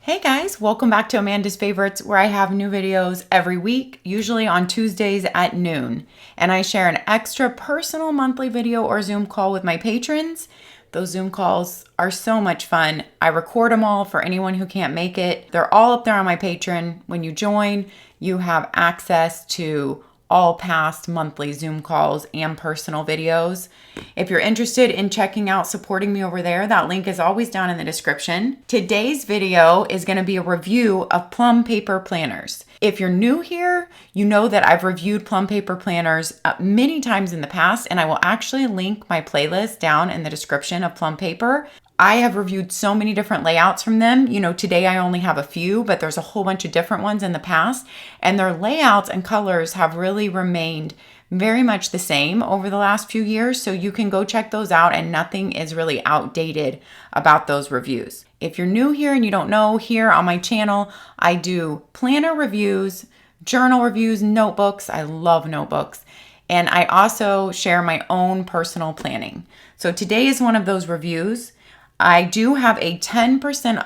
Hey guys, welcome back to Amanda's Favorites, where I have new videos every week, usually on Tuesdays at noon. And I share an extra personal monthly video or Zoom call with my patrons. Those Zoom calls are so much fun. I record them all for anyone who can't make it. They're all up there on my Patreon. When you join, you have access to all past monthly Zoom calls and personal videos. If you're interested in checking out supporting me over there, that link is always down in the description. Today's video is going to be a review of Plum paper planners. If you're new here, you know that I've reviewed Plum paper planners many times in the past, and I will actually link my playlist down in the description of Plum paper. I have reviewed so many different layouts from them. You know, today I only have a few, but there's a whole bunch of different ones in the past, and their layouts and colors have really remained very much the same over the last few years. So you can go check those out, and nothing is really outdated about those reviews. If you're new here and you don't know, here on my channel, I do planner reviews, journal reviews, notebooks. I love notebooks. And I also share my own personal planning. So today is one of those reviews. I do have a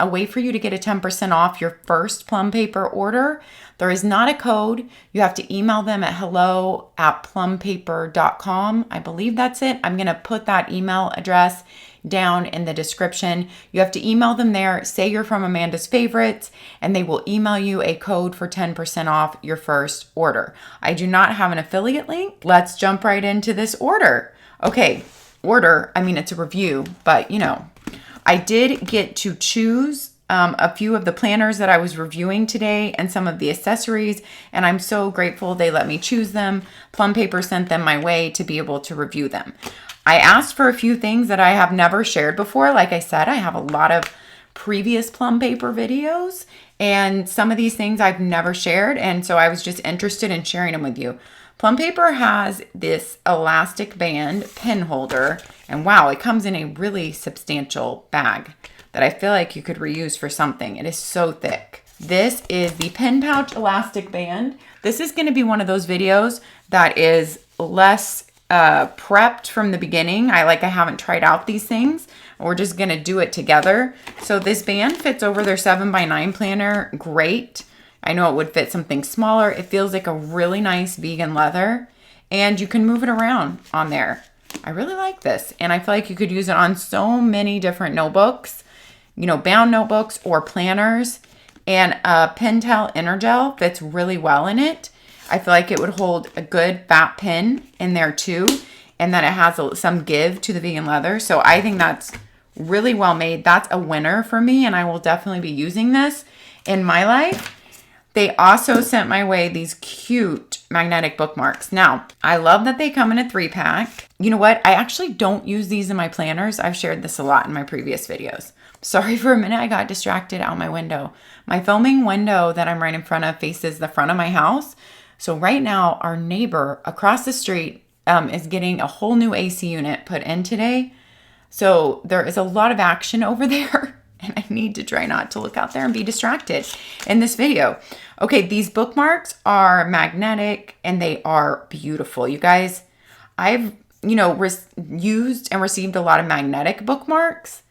way for you to get a 10% off your first Plum paper order. There is not a code. You have to email them at hello@plumpaper.com. I believe that's it. I'm going to put that email address down in the description. You have to email them there, say you're from Amanda's Favorites, and they will email you a code for 10% off your first order. I do not have an affiliate link. Let's jump right into this order. Okay, it's a review, but you know, I did get to choose a few of the planners that I was reviewing today and some of the accessories, and I'm so grateful they let me choose them. Plum Paper sent them my way to be able to review them. I asked for a few things that I have never shared before. Like I said, I have a lot of previous Plum Paper videos, and some of these things I've never shared, and so I was just interested in sharing them with you. Plum Paper has this elastic band pen holder, and wow, it comes in a really substantial bag that I feel like you could reuse for something. It is so thick. This is the pen pouch elastic band. This is going to be one of those videos that is less prepped from the beginning. I haven't tried out these things. We're just going to do it together. So this band fits over their 7x9 planner great. I know it would fit something smaller. It feels like a really nice vegan leather, and you can move it around on there. I really like this, and I feel like you could use it on so many different notebooks, you know, bound notebooks or planners, and a Pentel Energel fits really well in it. I feel like it would hold a good fat pen in there too, and that it has some give to the vegan leather. So I think that's really well made. That's a winner for me, and I will definitely be using this in my life. They also sent my way these cute magnetic bookmarks. Now, I love that they come in a 3-pack. You know what? I actually don't use these in my planners. I've shared this a lot in my previous videos. Sorry for a minute, I got distracted out my window. My filming window that I'm right in front of faces the front of my house. So right now, our neighbor across the street is getting a whole new AC unit put in today. So there is a lot of action over there. And I need to try not to look out there and be distracted in this video. Okay, these bookmarks are magnetic and they are beautiful. You guys, I've, used and received a lot of magnetic bookmarks.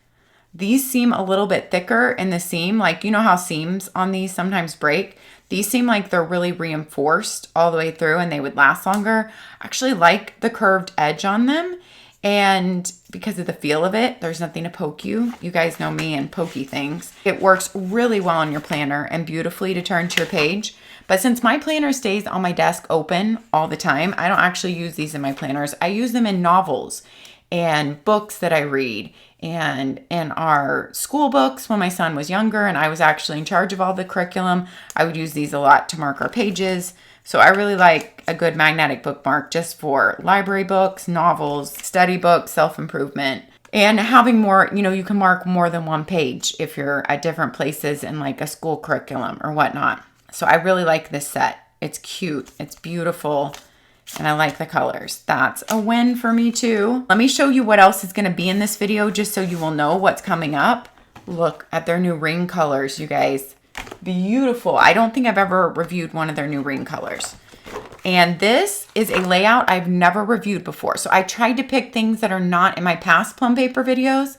These seem a little bit thicker in the seam. Like, you know how seams on these sometimes break? These seem like they're really reinforced all the way through and they would last longer. I actually like the curved edge on them. And because of the feel of it, there's nothing to poke you. You guys know me and pokey things. It works really well on your planner and beautifully to turn to your page. But since my planner stays on my desk open all the time, I don't actually use these in my planners. I use them in novels and books that I read and in our school books when my son was younger and I was actually in charge of all the curriculum. I would use these a lot to mark our pages. So I really like a good magnetic bookmark just for library books, novels, study books, self-improvement, and having more, you can mark more than one page if you're at different places in like a school curriculum or whatnot. So I really like this set. It's cute, it's beautiful, and I like the colors. That's a win for me too. Let me show you what else is gonna be in this video just so you will know what's coming up. Look at their new ring colors, you guys. Beautiful. I don't think I've ever reviewed one of their new ring colors. And this is a layout I've never reviewed before. So I tried to pick things that are not in my past Plum Paper videos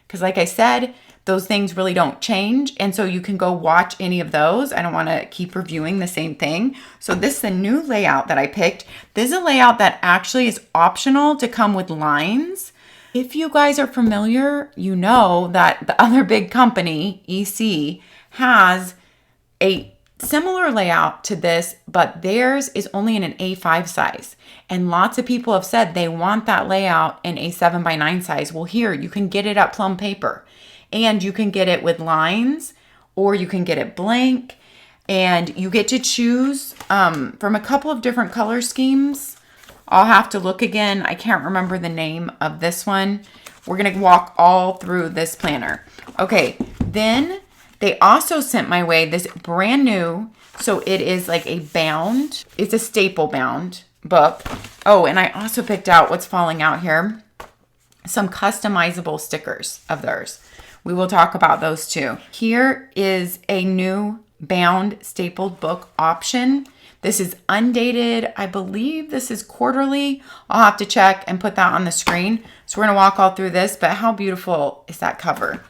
because like I said, those things really don't change. And so you can go watch any of those. I don't want to keep reviewing the same thing. So this is the new layout that I picked. This is a layout that actually is optional to come with lines. If you guys are familiar, you know that the other big company, EC, has a similar layout to this, but theirs is only in an A5 size. And lots of people have said they want that layout in a 7x9 size. Well, here you can get it at Plum paper. And you can get it with lines, or you can get it blank, and you get to choose from a couple of different color schemes. I'll have to look again. I can't remember the name of this one. We're going to walk all through this planner. Okay, then they also sent my way this brand new, so it is like a bound. It's a staple bound book. Oh, and I also picked out what's falling out here. Some customizable stickers of theirs. We will talk about those too. Here is a new bound stapled book option. This is Undated. I believe this is quarterly. I'll have to check and put that on the screen. So we're going to walk all through this, but how beautiful is that cover?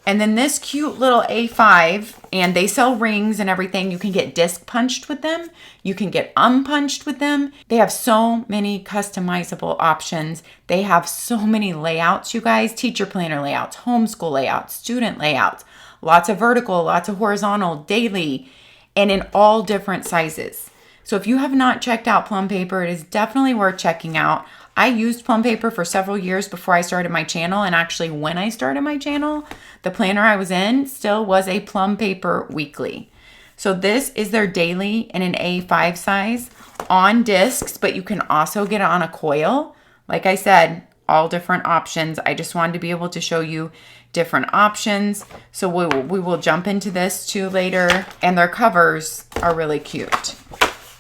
And then this cute little A5, and they sell rings and everything. You can get disc punched with them. You can get unpunched with them. They have so many customizable options. They have so many layouts, you guys. Teacher planner layouts, homeschool layouts, student layouts, lots of vertical, lots of horizontal, daily, and in all different sizes. So if you have not checked out Plum paper, it is definitely worth checking out. I used Plum paper for several years before I started my channel, and actually when I started my channel, the planner I was in still was a Plum paper weekly. So this is their daily in an A5 size on discs, but you can also get it on a coil. Like I said, all different options. I just wanted to be able to show you different options. So we will jump into this too later, and their covers are really cute.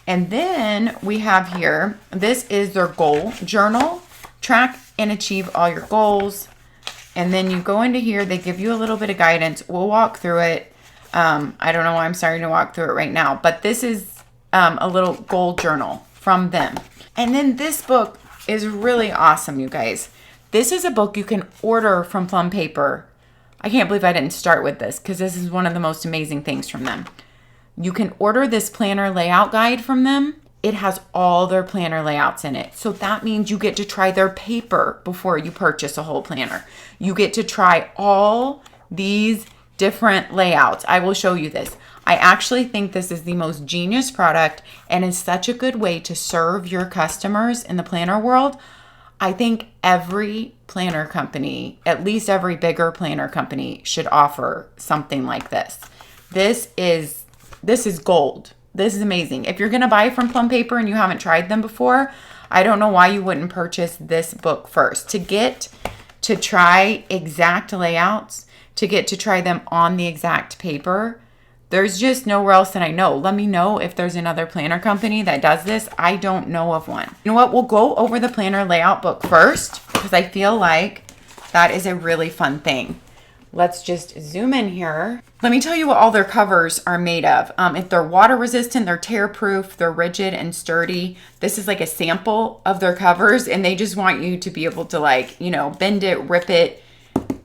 And then we have here, this is their goal journal. Track and achieve all your goals. And then you go into here, they give you a little bit of guidance. We'll walk through it. I don't know why I'm starting to walk through it right now, but this is a little goal journal from them. And then this book is really awesome, you guys. This is a book you can order from Plum paper. I can't believe I didn't start with this because this is one of the most amazing things from them. You can order this planner layout guide from them. It has all their planner layouts in it. So that means you get to try their paper before you purchase a whole planner. You get to try all these different layouts. I will show you this. I actually think this is the most genius product and is such a good way to serve your customers in the planner world. I think every planner company, at least every bigger planner company, should offer something like this. This is gold. This is amazing. If you're going to buy from Plum paper and you haven't tried them before, I don't know why you wouldn't purchase this book first. To get to try exact layouts, to get to try them on the exact paper, there's just nowhere else that I know. Let me know if there's another planner company that does this. I don't know of one. You know what? We'll go over the planner layout book first because I feel like that is a really fun thing. Let's just zoom in here. Let me tell you what all their covers are made of. If they're water resistant, they're tear proof, they're rigid and sturdy. This is like a sample of their covers, and they just want you to be able to, like, you know, bend it, rip it.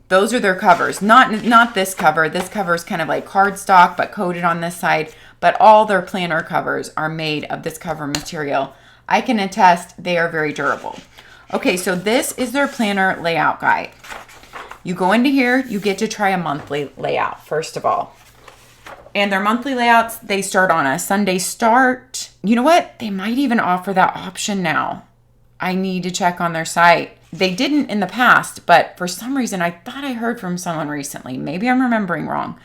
Those are their covers. Not this cover. This cover is kind of like cardstock but coated on this side. But all their planner covers are made of this cover material. I can attest they are very durable. Okay, so this is their planner layout guide. You go into here, you get to try a monthly layout, first of all. And their monthly layouts, they start on a Sunday start. You know what? They might even offer that option now. I need to check on their site. They didn't in the past, but for some reason, I thought I heard from someone recently, maybe I'm remembering wrong,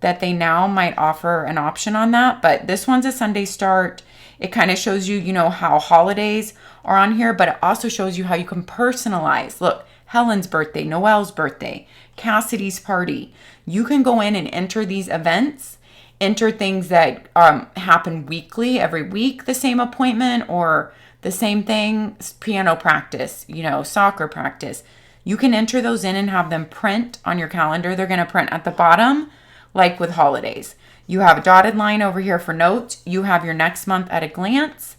that they now might offer an option on that. But this one's a Sunday start. It kind of shows you, you know, how holidays are on here, but it also shows you how you can personalize. Look, Helen's birthday, Noelle's birthday, Cassidy's party. You can go in and enter these events, enter things that happen weekly, every week, the same appointment or the same thing, piano practice, you know, soccer practice. You can enter those in and have them print on your calendar. They're going to print at the bottom, like with holidays. You have a dotted line over here for notes. You have your next month at a glance,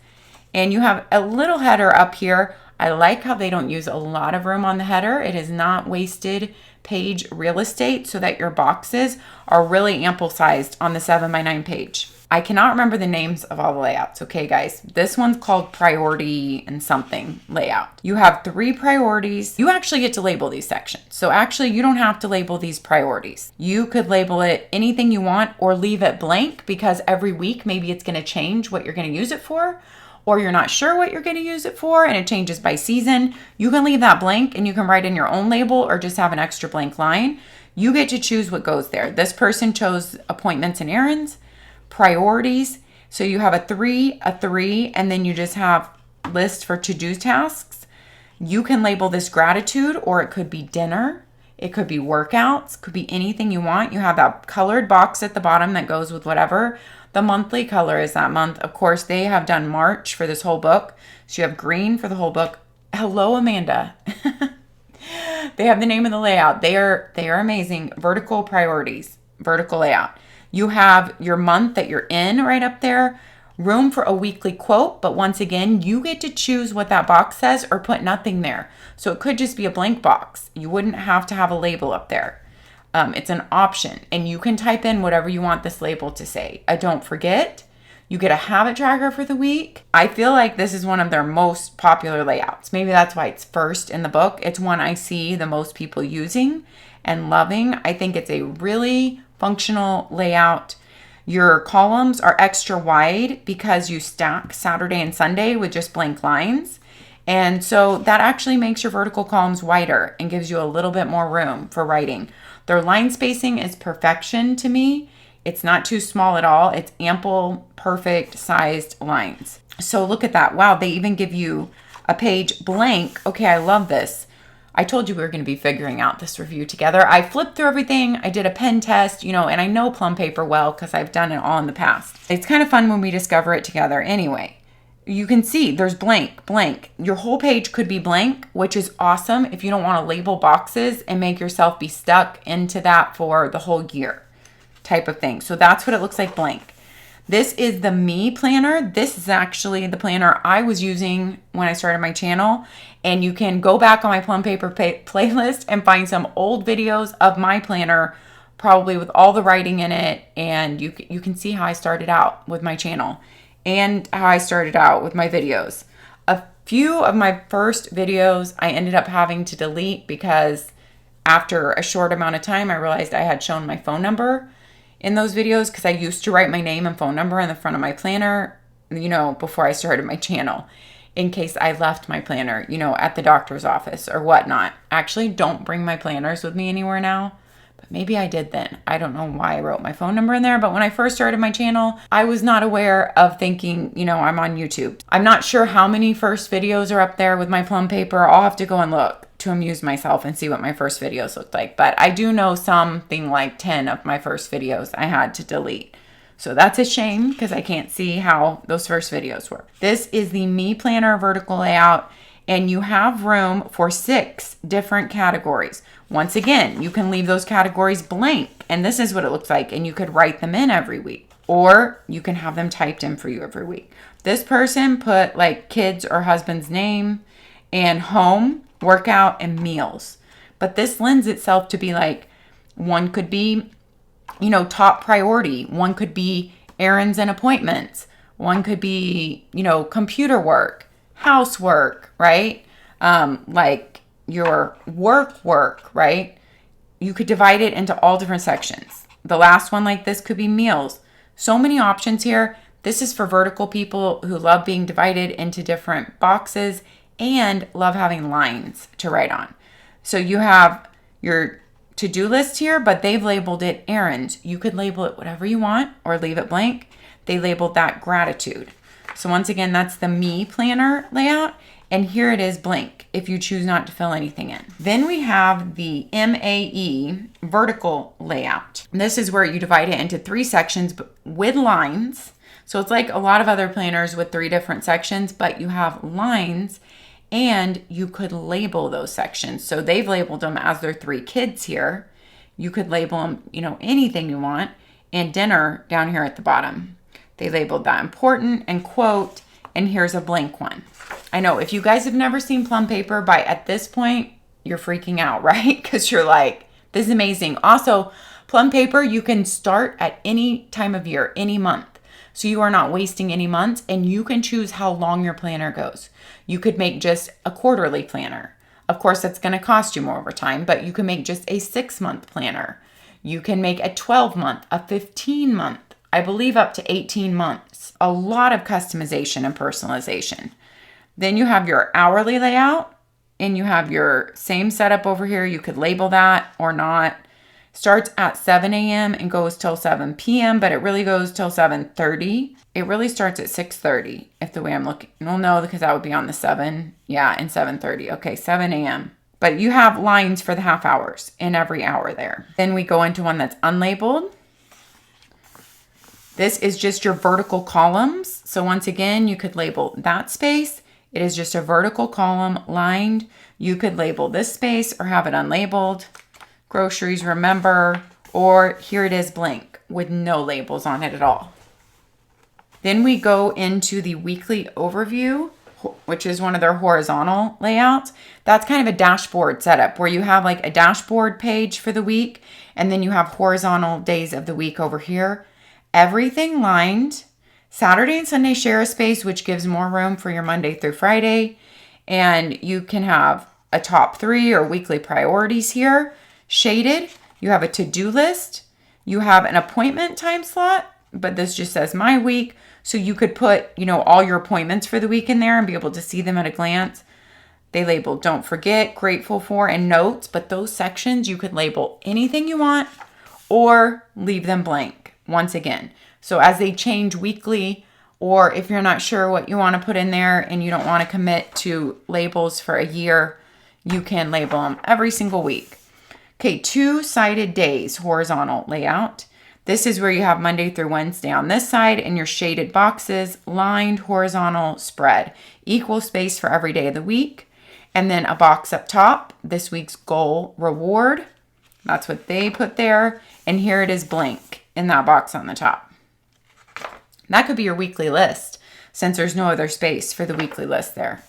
and you have a little header up here. I like how they don't use a lot of room on the header. It is not wasted page real estate so that your boxes are really ample sized on the 7x9 page. I cannot remember the names of all the layouts. Okay, guys, this one's called priority and something layout. You have 3 priorities. You actually get to label these sections. So actually you don't have to label these priorities. You could label it anything you want or leave it blank, because every week maybe it's going to change what you're going to use it for, or you're not sure what you're going to use it for and it changes by season. You can leave that blank and you can write in your own label or just have an extra blank line. You get to choose what goes there. This person chose appointments and errands, priorities. So you have a 3, and then you just have list for to-do tasks. You can label this gratitude, or it could be dinner. It could be workouts, could be anything you want. You have that colored box at the bottom that goes with whatever the monthly color is that month. Of course, they have done March for this whole book. So you have green for the whole book. Hello, Amanda. They have the name of the layout. They are amazing. Vertical priorities, vertical layout. You have your month that you're in right up there. Room for a weekly quote, but once again, you get to choose what that box says or put nothing there. So it could just be a blank box. You wouldn't have to have a label up there. It's an option, and you can type in whatever you want this label to say. Don't forget, you get a habit tracker for the week. I feel like this is one of their most popular layouts. Maybe that's why it's first in the book. It's one I see the most people using and loving. I think it's a really functional layout. Your columns are extra wide because you stack Saturday and Sunday with just blank lines. And so that actually makes your vertical columns wider and gives you a little bit more room for writing. Their line spacing is perfection to me. It's not too small at all. It's ample, perfect sized lines. So look at that. Wow, they even give you a page blank. Okay, I love this. I told you we were going to be figuring out this review together. I flipped through everything. I did a pen test, and I know Plum paper well because I've done it all in the past. It's kind of fun when we discover it together. Anyway, you can see there's blank. Your whole page could be blank, which is awesome if you don't want to label boxes and make yourself be stuck into that for the whole year type of thing. So that's what it looks like blank. This is the Me Planner. This is actually the planner I was using when I started my channel. And you can go back on my Plum Paper playlist and find some old videos of my planner, probably with all the writing in it. And you can see how I started out with my channel and how I started out with my videos. A few of my first videos I ended up having to delete because after a short amount of time, I realized I had shown my phone number in those videos, because I used to write my name and phone number in the front of my planner, before I started my channel, in case I left my planner, at the doctor's office or whatnot. Actually, don't bring my planners with me anywhere now, but maybe I did then. I don't know why I wrote my phone number in there, but when I first started my channel, I was not aware of thinking, I'm on YouTube. I'm not sure how many first videos are up there with my Plum paper. I'll have to go and look to amuse myself and see what my first videos looked like. But I do know something like 10 of my first videos I had to delete. So that's a shame because I can't see how those first videos were. This is the Me Planner vertical layout, and you have room for 6 different categories. Once again, you can leave those categories blank, and this is what it looks like, and you could write them in every week, or you can have them typed in for you every week. This person put like kids or husband's name and home, workout, and meals. But this lends itself to be like, one could be, top priority. One could be errands and appointments. One could be, computer work, housework, right? Like your work, right? You could divide it into all different sections. The last one like this could be meals. So many options here. This is for vertical people who love being divided into different boxes and love having lines to write on. So you have your to-do list here, but they've labeled it errands. You could label it whatever you want or leave it blank. They labeled that gratitude. So once again, that's the Me Planner layout. And here it is blank if you choose not to fill anything in. Then we have the MAE vertical layout. This is where you divide it into 3 sections with lines. So it's like a lot of other planners with 3 different sections, but you have lines. And you could label those sections. So they've labeled them as their 3 kids here. You could label them, anything you want. And dinner down here at the bottom. They labeled that important and quote, and here's a blank one. I know if you guys have never seen Plum paper, by at this point, you're freaking out, right? Because you're like, This is amazing. Also, Plum paper, you can start at any time of year, any month. So you are not wasting any months, and you can choose how long your planner goes. You could make just a quarterly planner. Of course, that's going to cost you more over time, but you can make just a 6-month planner. You can make a 12-month, a 15-month, I believe up to 18 months. A lot of customization and personalization. Then you have your hourly layout, and you have your same setup over here. You could label that or not. Starts at 7 a.m. and goes till 7 p.m., but it really goes till 7:30. It really starts at 6:30 if the way I'm looking. Well, no, because that would be on the 7. Yeah, and 7:30. Okay, 7 a.m. But you have lines for the half hours in every hour there. Then we go into one that's unlabeled. This is just your vertical columns. So once again, you could label that space. It is just a vertical column lined. You could label this space or have it unlabeled. Groceries, remember, or here it is blank with no labels on it at all. Then we go into the weekly overview, which is one of their horizontal layouts. That's kind of a dashboard setup where you have like a dashboard page for the week, and then you have horizontal days of the week over here. Everything lined. Saturday and Sunday share a space, which gives more room for your Monday through Friday. And you can have a top 3 or weekly priorities here. Shaded, you have a to-do list, you have an appointment time slot, but this just says my week. So you could put, all your appointments for the week in there and be able to see them at a glance. They label don't forget, grateful for, and notes, but those sections you could label anything you want or leave them blank once again. So as they change weekly, or if you're not sure what you want to put in there and you don't want to commit to labels for a year, you can label them every single week. Okay, 2-sided days, horizontal layout. This is where you have Monday through Wednesday on this side and your shaded boxes, lined horizontal spread. Equal space for every day of the week. And then a box up top, this week's goal reward. That's what they put there. And here it is blank in that box on the top. That could be your weekly list since there's no other space for the weekly list there.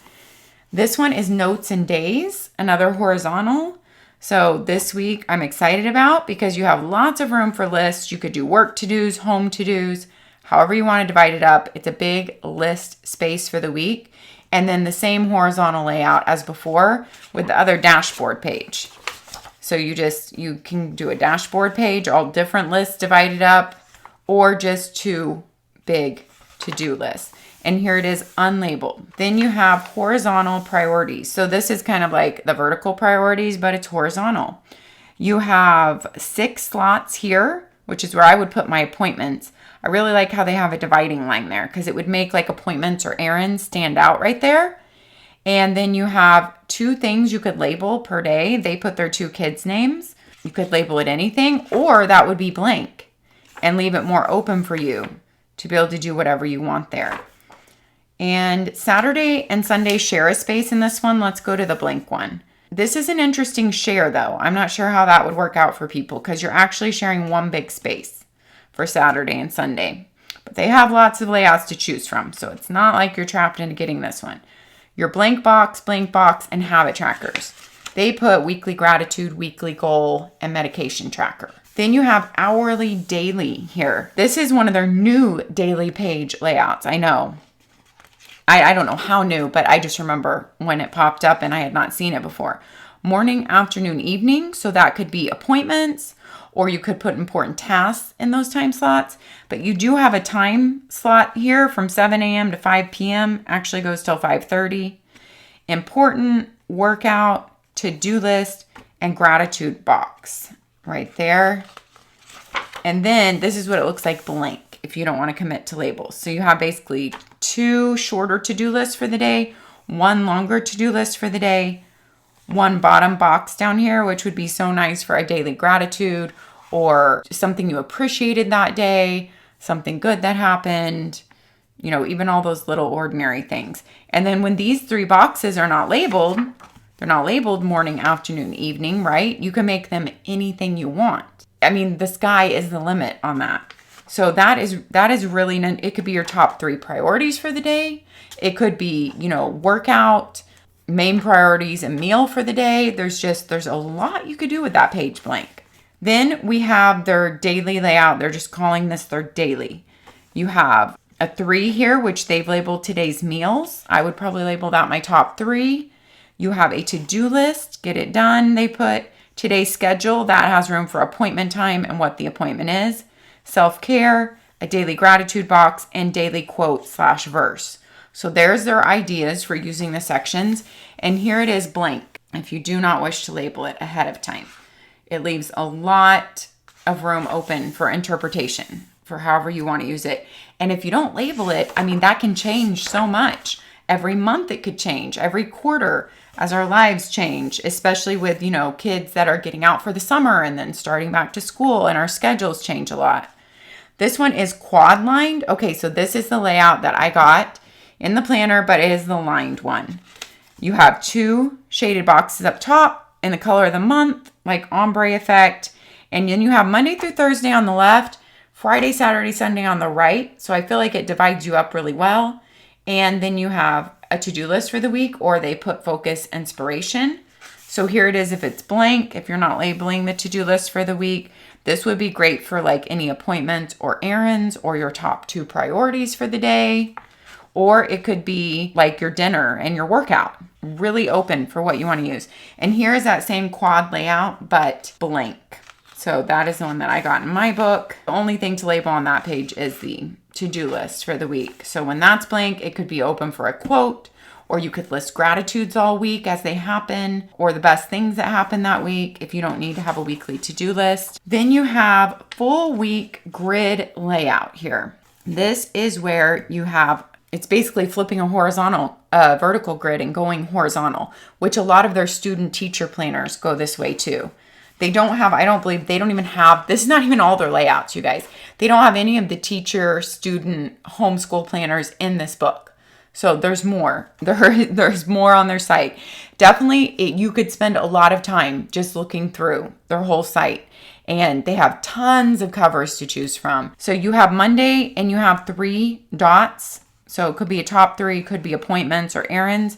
This one is notes and days, another horizontal. So this week I'm excited about because you have lots of room for lists. You could do work to-dos, home to-dos, however you want to divide it up. It's a big list space for the week. And then the same horizontal layout as before with the other dashboard page. So you can do a dashboard page, all different lists divided up, or just 2 big to-do lists. And here it is unlabeled. Then you have horizontal priorities. So this is kind of like the vertical priorities, but it's horizontal. You have 6 slots here, which is where I would put my appointments. I really like how they have a dividing line there because it would make like appointments or errands stand out right there. And then you have 2 things you could label per day. They put their 2 kids' names. You could label it anything, or that would be blank and leave it more open for you to be able to do whatever you want there. And Saturday and Sunday share a space in this one. Let's go to the blank one. This is an interesting share though. I'm not sure how that would work out for people because you're actually sharing one big space for Saturday and Sunday. But they have lots of layouts to choose from. So it's not like you're trapped into getting this one. Your blank box, and habit trackers. They put weekly gratitude, weekly goal, and medication tracker. Then you have hourly, daily here. This is one of their new daily page layouts. I know. I don't know how new, but I just remember when it popped up and I had not seen it before. Morning, afternoon, evening. So that could be appointments, or you could put important tasks in those time slots. But you do have a time slot here from 7 a.m. to 5 p.m. Actually goes till 5:30. Important, workout, to-do list, and gratitude box right there. And then this is what it looks like blank if you don't want to commit to labels. So you have basically 2 shorter to-do lists for the day, 1 longer to-do list for the day, 1 bottom box down here, which would be so nice for a daily gratitude or something you appreciated that day, something good that happened, even all those little ordinary things. And then when these 3 boxes are not labeled, they're not labeled morning, afternoon, evening, right? You can make them anything you want. I mean, the sky is the limit on that. So that is really, it could be your top 3 priorities for the day. It could be, workout, main priorities and meal for the day. There's a lot you could do with that page blank. Then we have their daily layout. They're just calling this their daily. You have a 3 here, which they've labeled today's meals. I would probably label that my top 3. You have a to-do list, get it done. They put today's schedule. That has room for appointment time and what the appointment is. Self-care, a daily gratitude box, and daily quote/verse. So there's their ideas for using the sections. And here it is blank if you do not wish to label it ahead of time. It leaves a lot of room open for interpretation for however you want to use it. And if you don't label it, I mean, that can change so much. Every month it could change, every quarter as our lives change, especially with, kids that are getting out for the summer and then starting back to school, and our schedules change a lot. This one is quad lined. Okay, so this is the layout that I got in the planner, but it is the lined one. You have 2 shaded boxes up top in the color of the month, like ombre effect. And then you have Monday through Thursday on the left, Friday, Saturday, Sunday on the right. So I feel like it divides you up really well. And then you have a to-do list for the week, or they put focus inspiration. So here it is if it's blank, if you're not labeling the to-do list for the week. This would be great for like any appointments or errands or your top 2 priorities for the day. Or it could be like your dinner and your workout. Really open for what you want to use. And here is that same quad layout, but blank. So that is the one that I got in my book. The only thing to label on that page is the to-do list for the week. So when that's blank, it could be open for a quote, or you could list gratitudes all week as they happen, or the best things that happen that week if you don't need to have a weekly to-do list. Then you have full week grid layout here. This is where you have, it's basically flipping a vertical grid and going horizontal, which a lot of their student teacher planners go this way too. They don't have, I don't believe, they don't even have, this is not even all their layouts, you guys. They don't have any of the teacher, student, homeschool planners in this book. So there's more. There's more on their site. Definitely, you could spend a lot of time just looking through their whole site. And they have tons of covers to choose from. So you have Monday and you have 3 dots. So it could be a top 3, could be appointments or errands.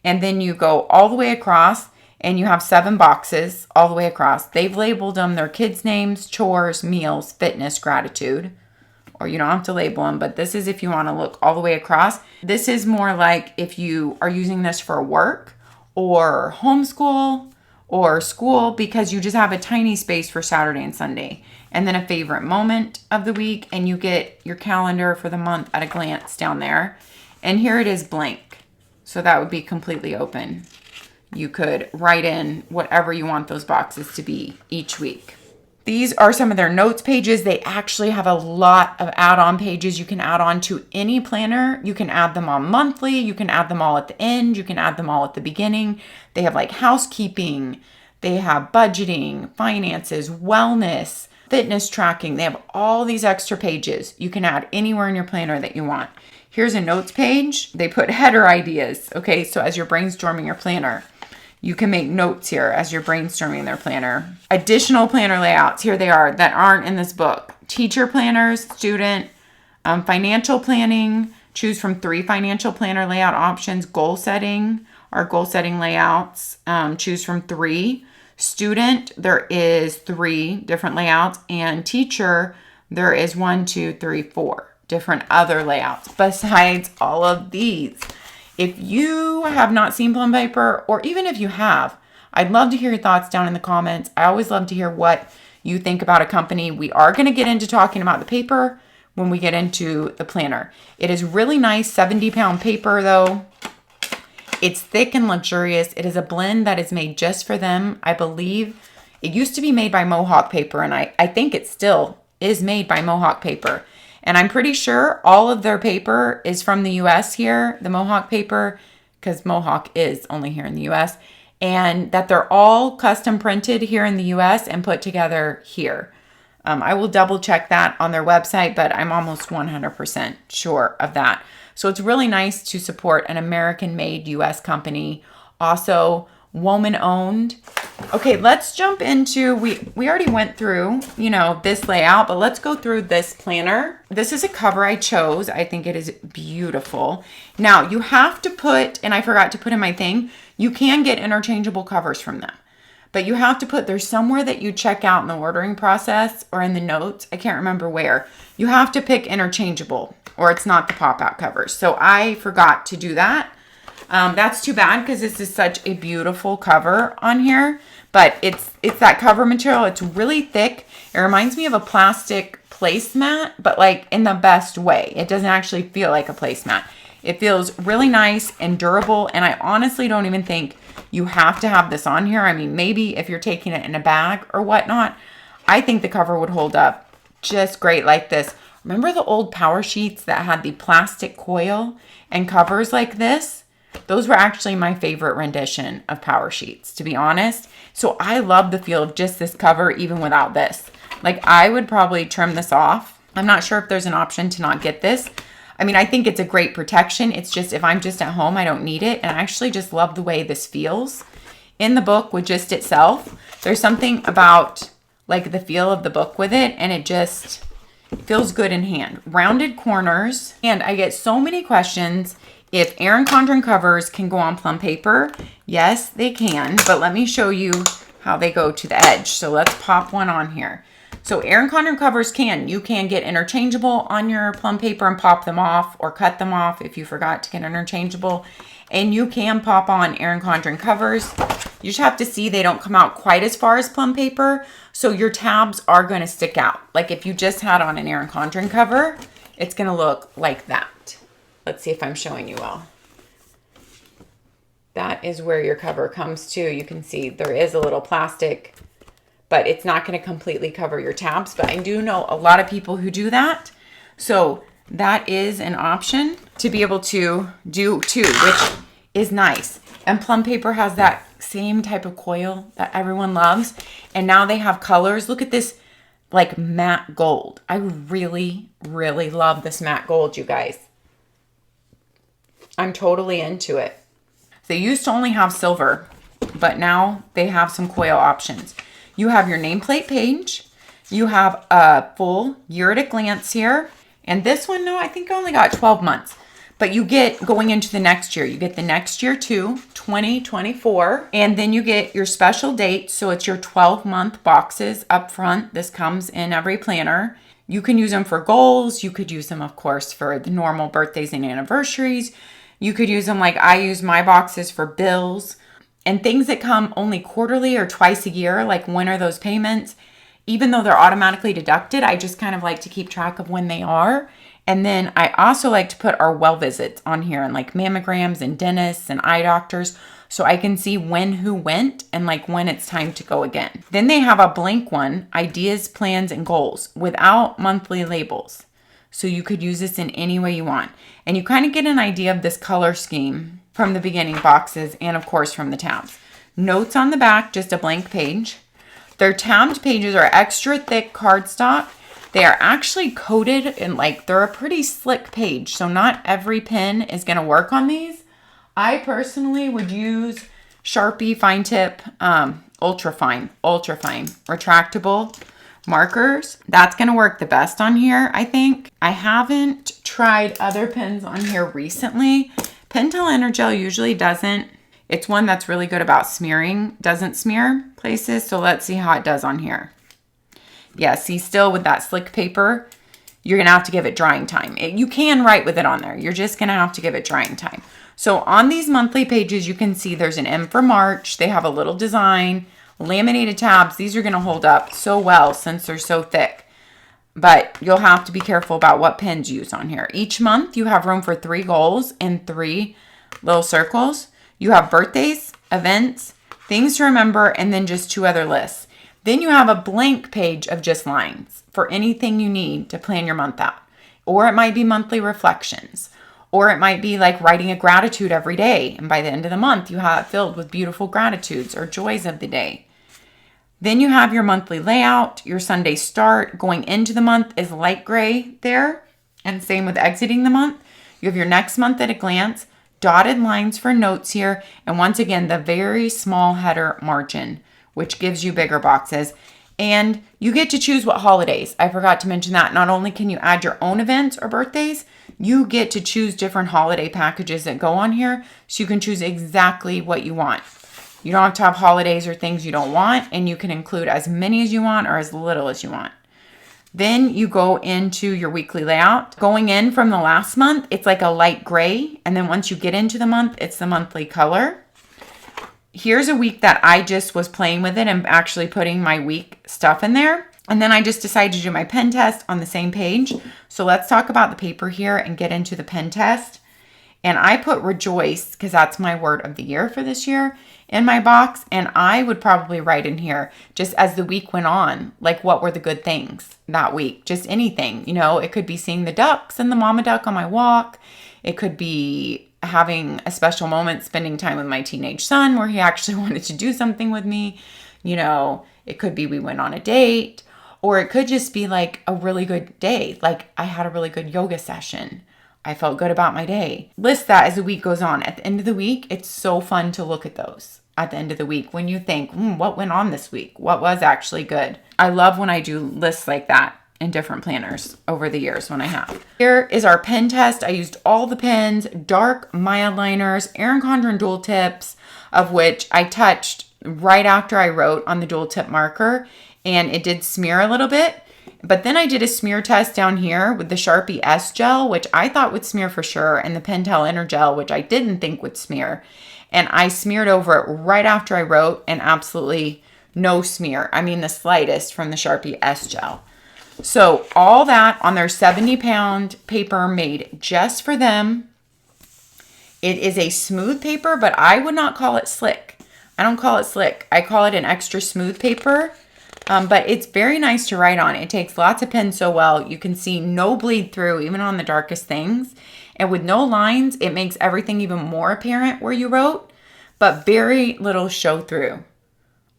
And then you go all the way across and you have 7 boxes all the way across. They've labeled them their kids' names, chores, meals, fitness, gratitude. Or you don't have to label them, but this is if you want to look all the way across. This is more like if you are using this for work or homeschool or school, because you just have a tiny space for Saturday and Sunday. And then a favorite moment of the week, and you get your calendar for the month at a glance down there. And here it is blank. So that would be completely open. You could write in whatever you want those boxes to be each week. These are some of their notes pages. They actually have a lot of add-on pages you can add on to any planner. You can add them on monthly. You can add them all at the end. You can add them all at the beginning. They have like housekeeping. They have budgeting, finances, wellness, fitness tracking. They have all these extra pages you can add anywhere in your planner that you want. Here's a notes page. They put header ideas. Okay, so as you're brainstorming your planner, you can make notes here as you're brainstorming their planner. Additional planner layouts, here they are, that aren't in this book. Teacher planners, student, financial planning. Choose from 3 financial planner layout options. Goal setting, our goal setting layouts. Choose from 3. Student, there is 3 different layouts. And teacher, there is 1, 2, 3, 4 different other layouts besides all of these. If you have not seen Plum Paper, or even if you have, I'd love to hear your thoughts down in the comments. I always love to hear what you think about a company. We are going to get into talking about the paper when we get into the planner. It is really nice 70-pound paper though. It's thick and luxurious. It is a blend that is made just for them. I believe it used to be made by Mohawk Paper, and I think it still is made by Mohawk Paper. And I'm pretty sure all of their paper is from the US here, the Mohawk paper, because Mohawk is only here in the US, and that they're all custom printed here in the US and put together here. I will double check that on their website, but I'm almost 100% sure of that. So it's really nice to support an American-made US company, also woman-owned. Okay, let's jump into, we already went through, you know, this layout, but let's go through this planner. This is a cover I chose. I think it is beautiful. Now, you have to put, and I forgot to put in my thing, you can get interchangeable covers from them. But you have to put, there's somewhere that you check out in the ordering process or in the notes. I can't remember where. You have to pick interchangeable or it's not the pop-out covers. So I forgot to do that. That's too bad because this is such a beautiful cover on here. But it's that cover material. It's really thick. It reminds me of a plastic placemat, but like in the best way. It doesn't actually feel like a placemat. It feels really nice and durable. And I honestly don't even think you have to have this on here. I mean, maybe if you're taking it in a bag or whatnot, I think the cover would hold up just great like this. Remember the old power sheets that had the plastic coil and covers like this? Those were actually my favorite rendition of power sheets, to be honest. So I love the feel of just this cover, even without this. Like, I would probably trim this off. I'm not sure if there's an option to not get this. I mean, I think it's a great protection. It's just, if I'm just at home, I don't need it. And I actually just love the way this feels in the book with just itself. There's something about like the feel of the book with it, and it just feels good in hand. Rounded corners. And I get so many questions if ERIN CONDREN covers can go on plum paper. Yes, they can, but let me show you how they go to the edge. So let's pop one on here. So ERIN CONDREN covers you can get interchangeable on your plum paper and pop them off or cut them off if you forgot to get interchangeable. And you can pop on ERIN CONDREN covers. You just have to see they don't come out quite as far as plum paper. So your tabs are going to stick out. Like if you just had on an ERIN CONDREN cover, it's going to look like that. Let's see if I'm showing you well. That is where your cover comes to. You can see there is a little plastic, but it's not going to completely cover your tabs. But I do know a lot of people who do that. So that is an option to be able to do too, which is nice. And plum paper has that same type of coil that everyone loves. And now they have colors. Look at this like matte gold. I really, really love this matte gold, you guys. I'm totally into it. They used to only have silver, but now they have some coil options. You have your nameplate page. You have a full year at a glance here. And this one, no, I think I only got 12 months. But you get going into the next year. You get the next year too, 2024. And then you get your special date. So it's your 12-month boxes up front. This comes in every planner. You can use them for goals. You could use them, of course, for the normal birthdays and anniversaries. You could use them like I use my boxes for bills and things that come only quarterly or twice a year, like when are those payments? Even though they're automatically deducted, I just kind of like to keep track of when they are. And then I also like to put our well visits on here and like mammograms and dentists and eye doctors so I can see when who went and like when it's time to go again. Then they have a blank one, ideas, plans, and goals without monthly labels. So you could use this in any way you want. And you kind of get an idea of this color scheme from the beginning boxes and of course from the tabs. Notes on the back, just a blank page. Their tabbed pages are extra thick cardstock. They are actually coated and like they're a pretty slick page. So not every pen is going to work on these. I personally would use Sharpie fine tip, ultra fine, retractable markers. That's going to work the best on here, I think. I haven't tried other pens on here recently. Pentel Energel usually doesn't. It's one that's really good about smearing, doesn't smear places. So let's see how it does on here. Yeah, see, still with that slick paper, you're going to have to give it drying time. You can write with it on there. You're just going to have to give it drying time. So on these monthly pages, you can see there's an M for March. They have a little design. Laminated tabs, these are going to hold up so well since they're so thick. But you'll have to be careful about what pens you use on here. Each month, you have room for 3 goals and 3 little circles. You have birthdays, events, things to remember, and then just 2 other lists. Then you have a blank page of just lines for anything you need to plan your month out. Or it might be monthly reflections. Or it might be like writing a gratitude every day. And by the end of the month, you have it filled with beautiful gratitudes or joys of the day. Then you have your monthly layout, your Sunday start. Going into the month is light gray there. And same with exiting the month. You have your next month at a glance, dotted lines for notes here. And once again, the very small header margin, which gives you bigger boxes. And you get to choose what holidays. I forgot to mention that. Not only can you add your own events or birthdays, you get to choose different holiday packages that go on here. So you can choose exactly what you want. You don't have to have holidays or things you don't want, and you can include as many as you want or as little as you want. Then you go into your weekly layout. Going in from the last month, it's like a light gray. And then once you get into the month, it's the monthly color. Here's a week that I just was playing with it and actually putting my week stuff in there. And then I just decided to do my pen test on the same page. So let's talk about the paper here and get into the pen test. And I put rejoice, because that's my word of the year for this year, in my box. And I would probably write in here, just as the week went on, like what were the good things that week? Just anything, you know, it could be seeing the ducks and the mama duck on my walk. It could be having a special moment, spending time with my teenage son where he actually wanted to do something with me. You know, it could be we went on a date, or it could just be like a really good day. Like I had a really good yoga session. I felt good about my day. List that as the week goes on. At the end of the week, it's so fun to look at those at the end of the week when you think, what went on this week? What was actually good? I love when I do lists like that in different planners over the years when I have. Here is our pen test. I used all the pens, dark mild liners, ERIN CONDREN dual tips, of which I touched right after I wrote on the dual tip marker, and it did smear a little bit. But then I did a smear test down here with the Sharpie S gel, which I thought would smear for sure, and the Pentel Inner Gel, which I didn't think would smear. And I smeared over it right after I wrote, and absolutely no smear. I mean, the slightest from the Sharpie S gel. So all that on their 70-pound paper made just for them. It is a smooth paper, but I would not call it slick. I don't call it slick. I call it an extra smooth paper. But it's very nice to write on. It takes lots of pen so well. You can see no bleed through, even on the darkest things. And with no lines, it makes everything even more apparent where you wrote, but very little show through.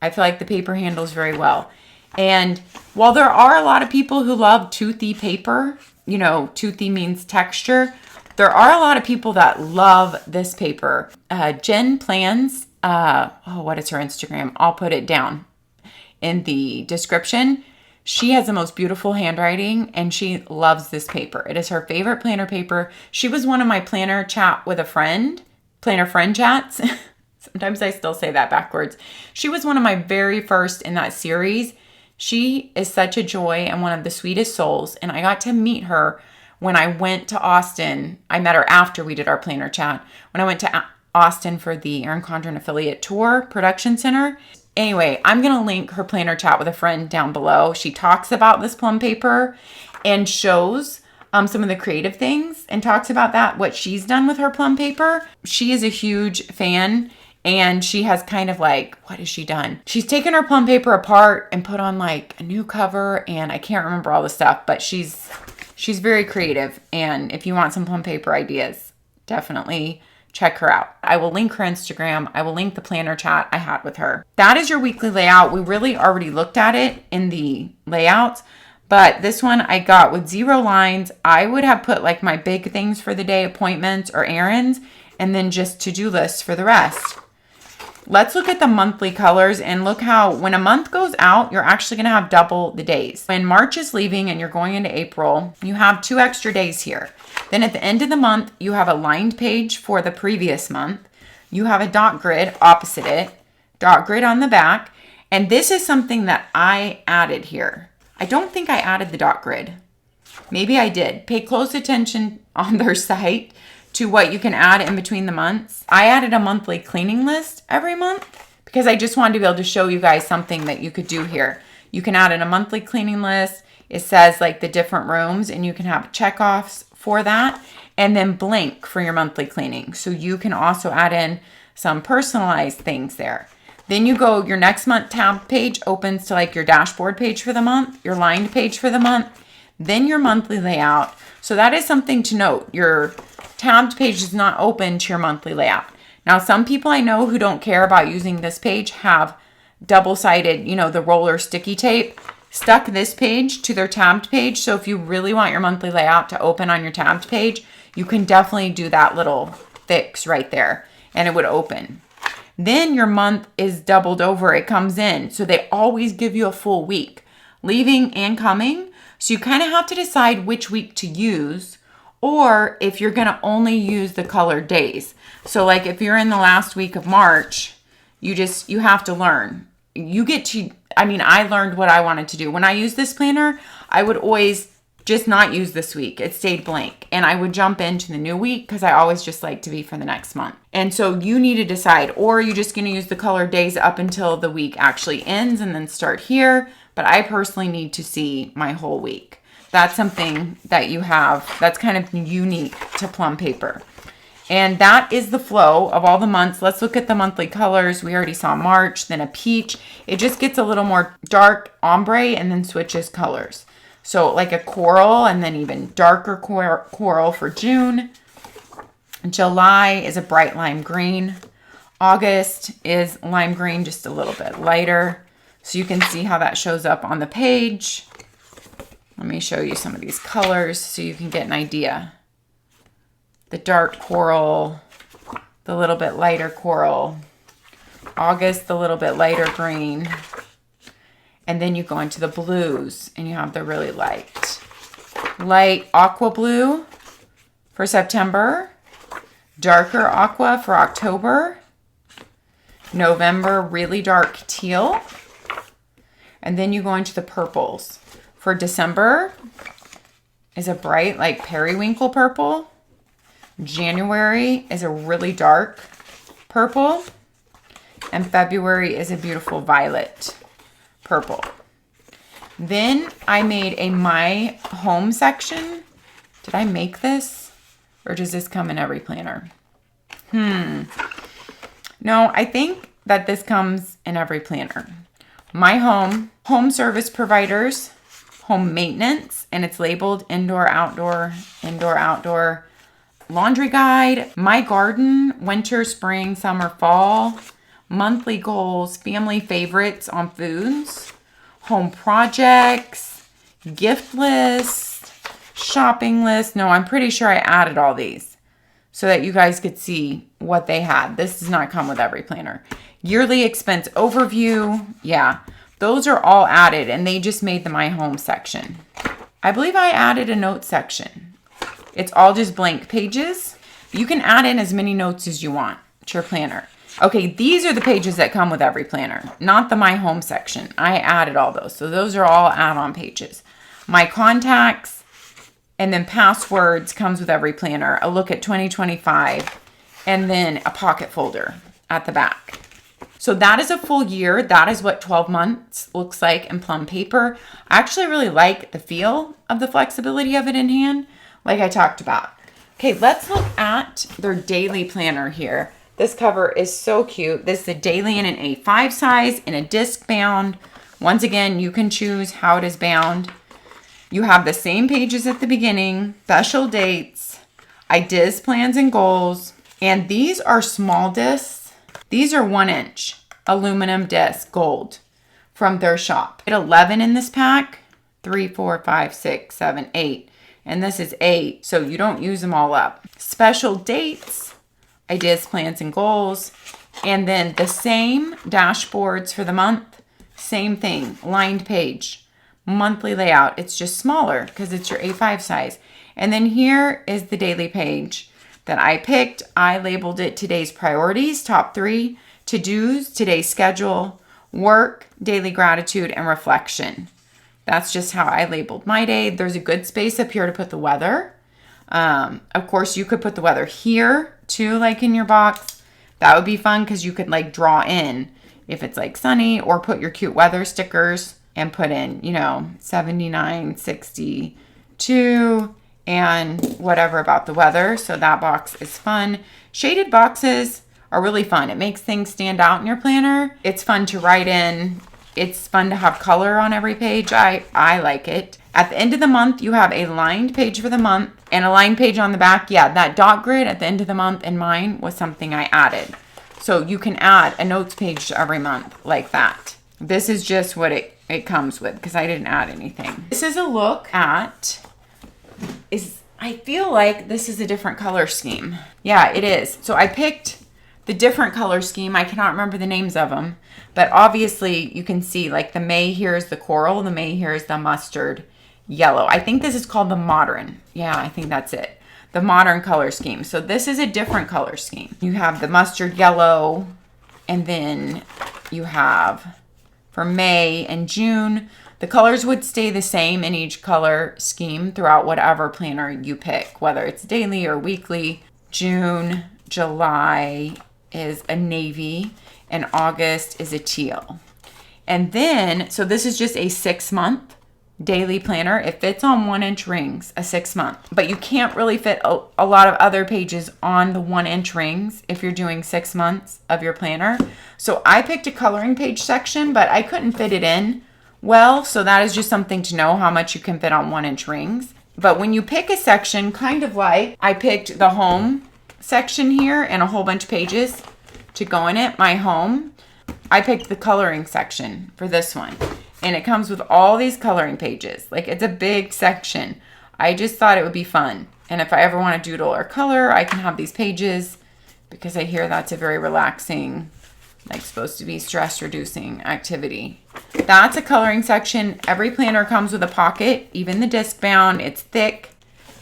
I feel like the paper handles very well. And while there are a lot of people who love toothy paper, you know, toothy means texture, there are a lot of people that love this paper. Jen Plans, what is her Instagram? I'll put it down in the description. She has the most beautiful handwriting and she loves this paper. It is her favorite planner paper. She was one of my planner chat with a friend, planner friend chats. Sometimes I still say that backwards. She was one of my very first in that series. She is such a joy and one of the sweetest souls. And I got to meet her when I went to Austin. I met her after we did our planner chat. When I went to Austin for the ERIN CONDREN Affiliate Tour Production Center. Anyway, I'm going to link her planner chat with a friend down below. She talks about this Plum paper and shows some of the creative things and talks about that, what she's done with her Plum paper. She is a huge fan and she has kind of like, what has she done? She's taken her Plum paper apart and put on like a new cover, and I can't remember all the stuff, but she's very creative. And if you want some Plum paper ideas, definitely check her out. I will link her Instagram. I will link the planner chat I had with her. That is your weekly layout. We really already looked at it in the layouts, but this one I got with 0 lines. I would have put like my big things for the day, appointments or errands, and then just to-do lists for the rest. Let's look at the monthly colors and look how when a month goes out, you're actually going to have double the days. When March is leaving and you're going into April, you have 2 extra days here. Then at the end of the month, you have a lined page for the previous month. You have a dot grid opposite it, dot grid on the back. And this is something that I added here. I don't think I added the dot grid. Maybe I did. Pay close attention on their site to what you can add in between the months. I added a monthly cleaning list every month because I just wanted to be able to show you guys something that you could do here. You can add in a monthly cleaning list. It says like the different rooms and you can have checkoffs for that, and then blank for your monthly cleaning. So you can also add in some personalized things there. Then you go, your next month tab page opens to like your dashboard page for the month, your lined page for the month, then your monthly layout. So that is something to note. Your tabbed page is not open to your monthly layout. Now, some people I know who don't care about using this page have double-sided, you know, the roller sticky tape, stuck this page to their tabbed page. So if you really want your monthly layout to open on your tabbed page, you can definitely do that little fix right there and it would open. Then your month is doubled over. It comes in. So they always give you a full week, leaving and coming. So you kind of have to decide which week to use, or if you're going to only use the colored days. So like if you're in the last week of March, you have to learn. I learned what I wanted to do. When I used this planner, I would always just not use this week. It stayed blank. And I would jump into the new week because I always just like to be for the next month. And so you need to decide, or are you just going to use the colored days up until the week actually ends and then start here? But I personally need to see my whole week. That's something that you have that's kind of unique to Plum paper. And that is the flow of all the months. Let's look at the monthly colors. We already saw March, then a peach. It just gets a little more dark ombre and then switches colors. So like a coral and then even darker coral for June. July is a bright lime green. August is lime green, just a little bit lighter. So you can see how that shows up on the page. Let me show you some of these colors so you can get an idea. The dark coral, the little bit lighter coral. August, the little bit lighter green. And then you go into the blues and you have the really light aqua blue for September, darker aqua for October, November, really dark teal. And then you go into the purples. For December is a bright like periwinkle purple. January is a really dark purple. And February is a beautiful violet purple. Then I made a My Home section. Did I make this? Or does this come in every planner? No, I think that this comes in every planner. My Home, home service providers, home maintenance, and it's labeled indoor, outdoor, laundry guide, my garden, winter, spring, summer, fall, monthly goals, family favorites on foods, home projects, gift list, shopping list. No, I'm pretty sure I added all these so that you guys could see what they had. This does not come with every planner. Yearly expense overview. Yeah, those are all added and they just made the My Home section. I believe I added a note section. It's all just blank pages. You can add in as many notes as you want to your planner. Okay, these are the pages that come with every planner, not the My Home section. I added all those. So those are all add-on pages. My contacts and then passwords comes with every planner. A look at 2025 and then a pocket folder at the back. So that is a full year. That is what 12 months looks like in Plum paper. I actually really like the feel of the flexibility of it in hand, like I talked about. Okay, let's look at their daily planner here. This cover is so cute. This is a daily in an A5 size in a disc bound. Once again, you can choose how it is bound. You have the same pages at the beginning, special dates, ideas, plans, and goals. And these are small discs. These are 1-inch aluminum disc gold from their shop. Get 11 in this pack, 3, 4, 5, 6, 7, 8. And this is 8, so you don't use them all up. Special dates, ideas, plans, and goals. And then the same dashboards for the month, same thing, lined page, monthly layout. It's just smaller because it's your A5 size. And then here is the daily page that I picked. I labeled it today's priorities, top 3, to-dos, today's schedule, work, daily gratitude, and reflection. That's just how I labeled my day. There's a good space up here to put the weather. Of course, you could put the weather here too, like in your box. That would be fun because you could like draw in if it's like sunny, or put your cute weather stickers and put in, 79, 62, and whatever about the weather. So that box is fun. Shaded boxes are really fun. It makes things stand out in your planner. It's fun to write in. It's fun to have color on every page. I like it. At the end of the month, you have a lined page for the month and a lined page on the back. Yeah, that dot grid at the end of the month in mine was something I added. So you can add a notes page to every month like that. This is just what it comes with because I didn't add anything. This is a look at, I feel like this is a different color scheme. Yeah, it is. So I picked the different color scheme. I cannot remember the names of them, but obviously you can see like the May here is the coral, the May here is the mustard yellow. I think this is called the modern. Yeah, I think that's it. The modern color scheme. So this is a different color scheme. You have the mustard yellow, and then you have for May and June, the colors would stay the same in each color scheme throughout whatever planner you pick, whether it's daily or weekly. June, July is a navy, and August is a teal. And then, so this is just a 6-month daily planner. It fits on 1-inch rings, a 6-month. But you can't really fit a lot of other pages on the 1-inch rings if you're doing 6 months of your planner. So I picked a coloring page section, but I couldn't fit it in well. So that is just something to know, how much you can fit on 1-inch rings. But when you pick a section, kind of like I picked the home section here and a whole bunch of pages to go in it, my home, I picked the coloring section for this one. And it comes with all these coloring pages. Like, it's a big section. I just thought it would be fun. And if I ever want to doodle or color, I can have these pages, because I hear that's a very relaxing, like supposed to be stress reducing activity. That's a coloring section. Every planner comes with a pocket, even the disc bound. It's thick,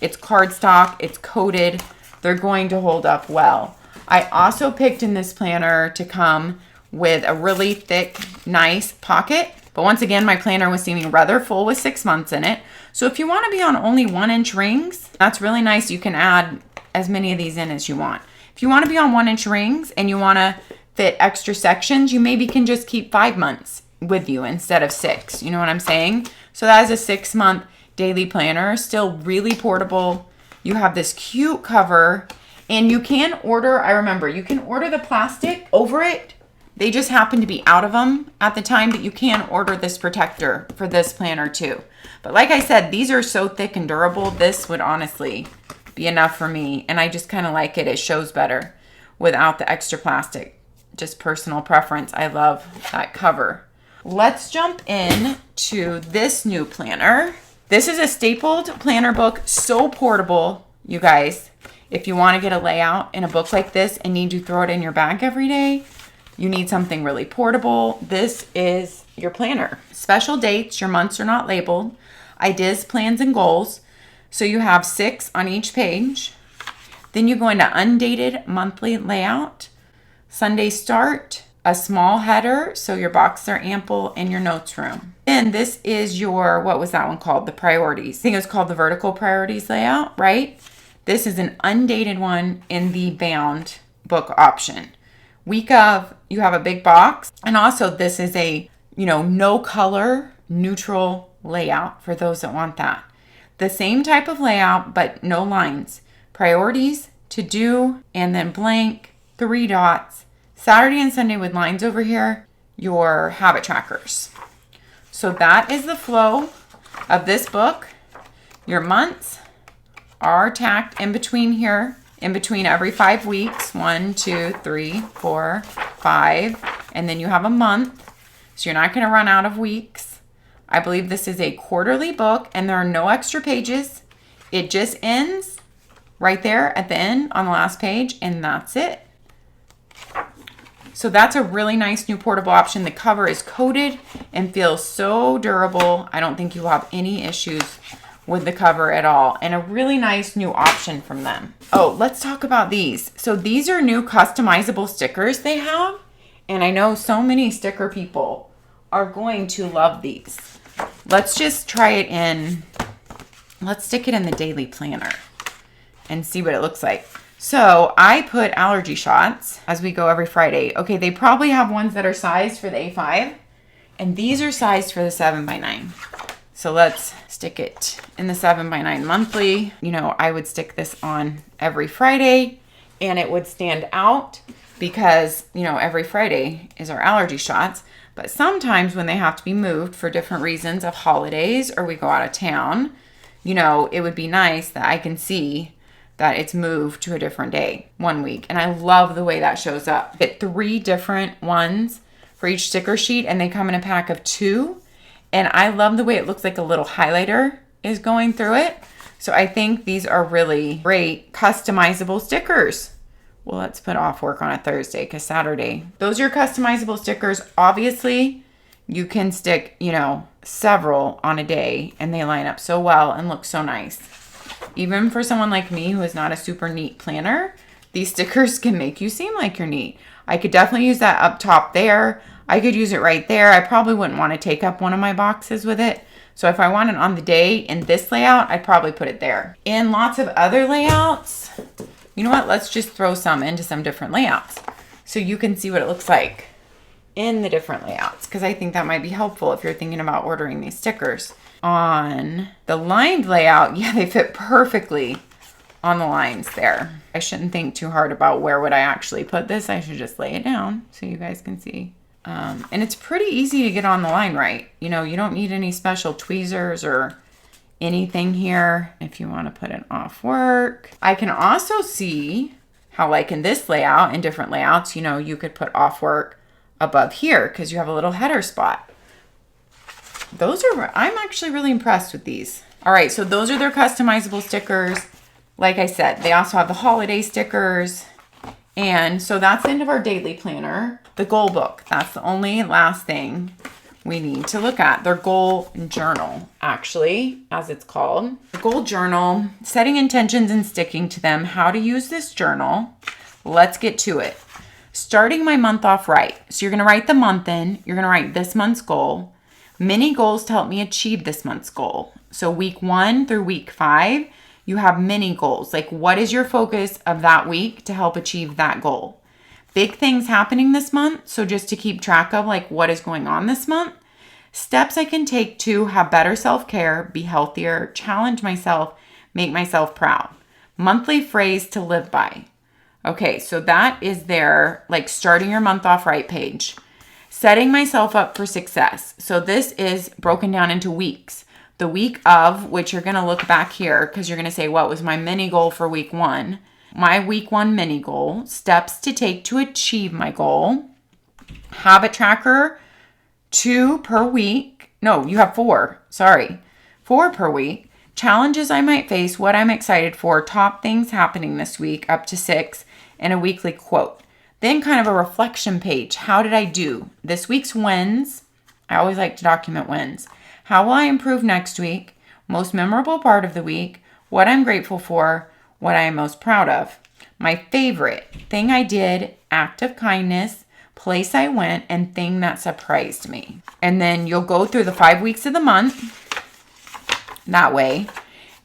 it's cardstock, it's coated. They're going to hold up well. I also picked in this planner to come with a really thick, nice pocket. But once again, my planner was seeming rather full with 6 months in it. So if you want to be on only 1-inch rings, that's really nice. You can add as many of these in as you want. If you want to be on 1-inch rings and you want to fit extra sections, you maybe can just keep 5 months with you instead of 6. You know what I'm saying? So that is a 6-month daily planner, still really portable. You have this cute cover, and you can order, I remember, you can order the plastic over it. They just happen to be out of them at the time, but you can order this protector for this planner too. But like I said, these are so thick and durable. This would honestly be enough for me. And I just kind of like it. It shows better without the extra plastic. Just personal preference. I love that cover. Let's jump in to this new planner. This is a stapled planner book, so portable, you guys. If you want to get a layout in a book like this and need to throw it in your bag every day, you need something really portable. This is your planner. Special dates, your months are not labeled. Ideas, plans, and goals. So you have 6 on each page. Then you go into undated monthly layout, Sunday start, a small header, so your boxes are ample, and your notes room. Then this is your, what was that one called? The priorities. I think it was called the vertical priorities layout, right? This is an undated one in the bound book option. Week of, you have a big box. And also this is a, no color, neutral layout for those that want that. The same type of layout, but no lines. Priorities, to do, and then blank, 3 dots. Saturday and Sunday with lines over here, your habit trackers. So that is the flow of this book. Your months are tacked in between here. In between every 5 weeks, 1, 2, 3, 4, 5, and then you have a month. So you're not going to run out of weeks. I believe this is a quarterly book, and there are no extra pages. It just ends right there at the end on the last page, and that's it. So that's a really nice new portable option. The cover is coated and feels so durable. I don't think you'll have any issues with the cover at all, and a really nice new option from them. Oh, let's talk about these. So these are new customizable stickers they have, and I know so many sticker people are going to love these. Let's just try it in, let's stick it in the daily planner and see what it looks like. So I put allergy shots as we go every Friday. Okay, they probably have ones that are sized for the A5, and these are sized for the 7x9. So let's stick it in the 7x9 monthly. I would stick this on every Friday, and it would stand out because, every Friday is our allergy shots. But sometimes when they have to be moved for different reasons of holidays or we go out of town, it would be nice that I can see that it's moved to a different day one week. And I love the way that shows up. Get 3 different ones for each sticker sheet, and they come in a pack of 2. And I love the way it looks like a little highlighter is going through it. So I think these are really great customizable stickers. Well, let's put off work on a Thursday because Saturday. Those are your customizable stickers. Obviously, you can stick, you know, several on a day and they line up so well and look so nice. Even for someone like me who is not a super neat planner, these stickers can make you seem like you're neat. I could definitely use that up top there. I could use it right there. I probably wouldn't want to take up one of my boxes with it. So if I want it on the day in this layout, I'd probably put it there. In lots of other layouts, you know what? Let's just throw some into some different layouts so you can see what it looks like in the different layouts, because I think that might be helpful if you're thinking about ordering these stickers. On the lined layout, yeah, they fit perfectly on the lines there. I shouldn't think too hard about where would I actually put this. I should just lay it down so you guys can see. And it's pretty easy to get on the line right. You know, you don't need any special tweezers or anything here. If you want to put it off work, I can also see how, like in this layout and different layouts, you know, you could put off work above here because you have a little header spot. Those are, I'm actually really impressed with these. All right, so those are their customizable stickers. Like I said, they also have the holiday stickers. And so that's the end of our daily planner. The goal book, that's the only last thing we need to look at. Their goal journal, actually, as it's called. The goal journal, setting intentions and sticking to them, how to use this journal. Let's get to it. Starting my month off right. So you're gonna write the month in, you're gonna write this month's goal, mini goals to help me achieve this month's goal. So week 1 through week 5, you have mini goals. Like, what is your focus of that week to help achieve that goal? Big things happening this month. So just to keep track of like what is going on this month. Steps I can take to have better self-care, be healthier, challenge myself, make myself proud. Monthly phrase to live by. Okay, so that is their like starting your month off right page. Setting myself up for success. So this is broken down into weeks. The week of, which you're going to look back here because you're going to say, what was my mini goal for week 1? My week 1 mini goal, steps to take to achieve my goal. Habit tracker, 2 per week. No, you have 4. Sorry, 4 per week. Challenges I might face, what I'm excited for, top things happening this week, up to 6, and a weekly quote. Then kind of a reflection page. How did I do? This week's wins. I always like to document wins. How will I improve next week? Most memorable part of the week. What I'm grateful for. What I am most proud of. My favorite thing I did, act of kindness, place I went, and thing that surprised me. And then you'll go through the 5 weeks of the month that way.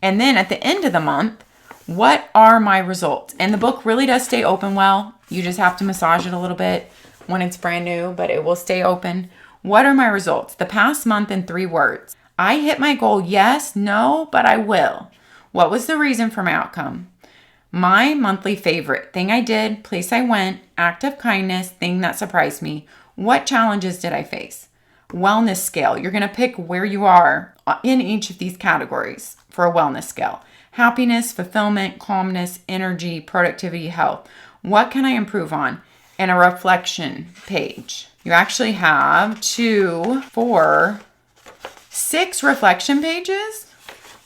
And then at the end of the month, what are my results? And the book really does stay open well. You just have to massage it a little bit when it's brand new, but it will stay open. What are my results? The past month in 3 words. I hit my goal. Yes, no, but I will. What was the reason for my outcome? My monthly favorite, thing I did, place I went, act of kindness, thing that surprised me. What challenges did I face? Wellness scale. You're going to pick where you are in each of these categories for a wellness scale. Happiness, fulfillment, calmness, energy, productivity, health. What can I improve on? And a reflection page. You actually have 2, 4, 6 reflection pages,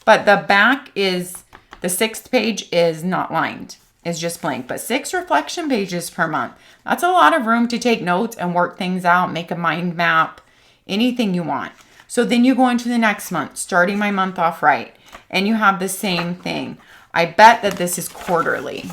but the back is, the 6th page is not lined. It's just blank, but 6 reflection pages per month. That's a lot of room to take notes and work things out, make a mind map, anything you want. So then you go into the next month, starting my month off right, and you have the same thing. I bet that this is quarterly.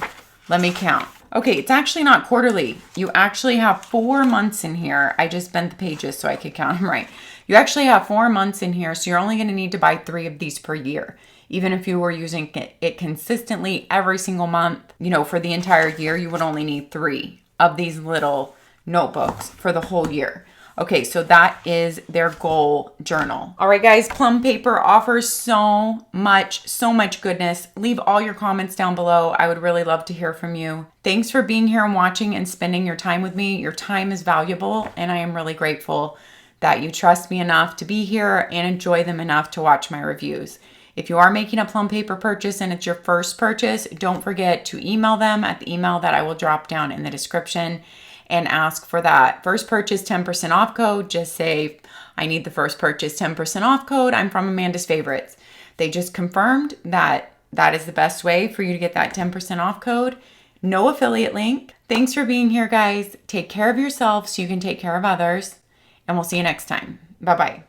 Let me count. Okay, it's actually not quarterly. You actually have 4 months in here. I just bent the pages so I could count them right. You actually have 4 months in here, so you're only going to need to buy 3 of these per year. Even if you were using it consistently every single month, you know, for the entire year, you would only need 3 of these little notebooks for the whole year. Okay, so that is their goal journal. All right, guys, Plum paper offers so much goodness. Leave all your comments down below. I would really love to hear from you. Thanks for being here and watching and spending your time with me. Your time is valuable, and I am really grateful that you trust me enough to be here and enjoy them enough to watch my reviews. If you are making a Plum paper purchase and it's your first purchase, don't forget to email them at the email that I will drop down in the description and ask for that first purchase 10% off code. Just say, I need the first purchase 10% off code. I'm from Amanda's Favorites. They just confirmed that that is the best way for you to get that 10% off code. No affiliate link. Thanks for being here, guys. Take care of yourself so you can take care of others. And we'll see you next time. Bye-bye.